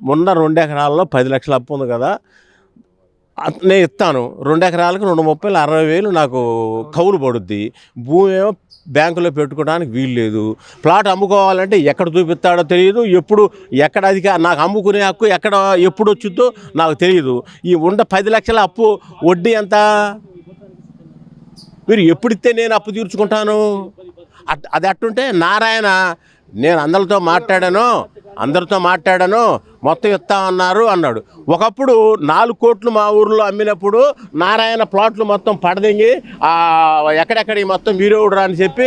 మొన్న 2 ఎకరాల్లో 10 లక్షల అప్పు ఉంది కదా, నేను ఇస్తాను. 2 ఎకరాలకు 230 60,000 నాకు కౌలు పడుద్ది. భూమి ఏమో బ్యాంకులో పెట్టుకోవడానికి వీలు లేదు. ప్లాట్ అమ్ముకోవాలంటే ఎక్కడ చూపిస్తాడో తెలియదు, ఎక్కడ అది నాకు అమ్ముకునే హక్కు ఎప్పుడు వచ్చిద్దో నాకు తెలియదు. ఈ 10 లక్షల అప్పు వడ్డీ ఎంత? మీరు ఎప్పుడిస్తే నేను అప్పు తీర్చుకుంటాను? అది అట్టుంటే నారాయణ, నేను అందరితో మాట్లాడాను, మొత్తం ఇస్తామన్నారు అన్నాడు. ఒకప్పుడు 4 కోట్లు మా ఊర్లో అమ్మినప్పుడు నారాయణ ప్లాట్లు మొత్తం పడదెంగి ఎక్కడెక్కడి మొత్తం వీరేవుడురా అని చెప్పి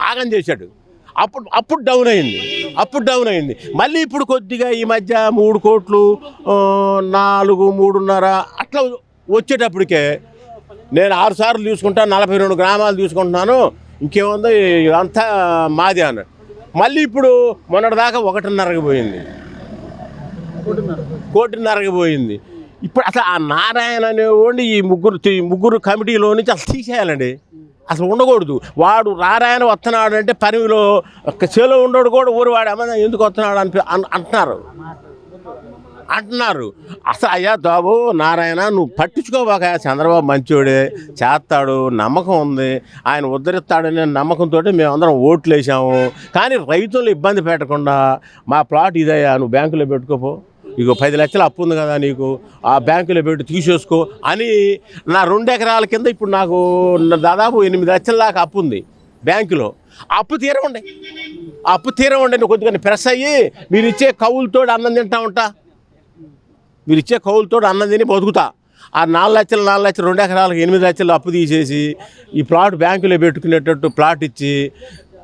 ఆగం చేశాడు. అప్పుడు డౌన్ అయింది. మళ్ళీ ఇప్పుడు కొద్దిగా ఈ మధ్య 3 కోట్లు 4, 3.5 అట్లా వచ్చేటప్పటికే నేను 6 సార్లు తీసుకుంటాను, 42 గ్రామాలు తీసుకుంటున్నాను, ఇంకేముందో అంతా మాది అన్నాడు. మళ్ళీ ఇప్పుడు మొన్నటిదాకా 1.5కి పోయింది. ఇప్పుడు అసలు ఆ నారాయణ అనేవాడిని ఈ ముగ్గురు కమిటీలో నుంచి అసలు తీసేయాలండి. అసలు ఉండకూడదు. వాడు నారాయణ వస్తున్నాడు అంటే పనిలో చేలో ఉండడు కూడా ఊరు వాడు అమ్మ ఎందుకు వస్తున్నాడు అంటున్నారు. అసలు అయ్యా బాబు నారాయణ, నువ్వు పట్టించుకోబాక. చంద్రబాబు మంచోడే, చేస్తాడు, నమ్మకం ఉంది, ఆయన ఉద్ధరిస్తాడనే నమ్మకంతో మేమందరం ఓట్లు వేసాము. కానీ రైతులు ఇబ్బంది పెట్టకుండా మా ప్లాట్ ఇదయ్యా, నువ్వు బ్యాంకులో పెట్టుకోపో, ఇగో 10 లక్షలు అప్పు ఉంది కదా నీకు, ఆ బ్యాంకులో పెట్టి తీసేసుకో అని నా 2 ఎకరాల కింద ఇప్పుడు నాకు దాదాపు 8 లక్షల దాకా అప్పు ఉంది బ్యాంకులో. అప్పు తీరవండి నువ్వు కొద్దిగా ప్రెస్ అయ్యి మీరు ఇచ్చే కౌలుతో అన్నం తిని బతుకుతా. ఆ 4 లక్షలు 2 ఎకరాలకు 8 లక్షలు అప్పు తీసేసి ఈ ప్లాట్ బ్యాంకులో పెట్టుకునేటట్టు ప్లాట్ ఇచ్చి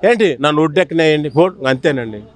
ఏంటి నన్ను ఒడ్డెక్కినాయండి, అంతేనండి.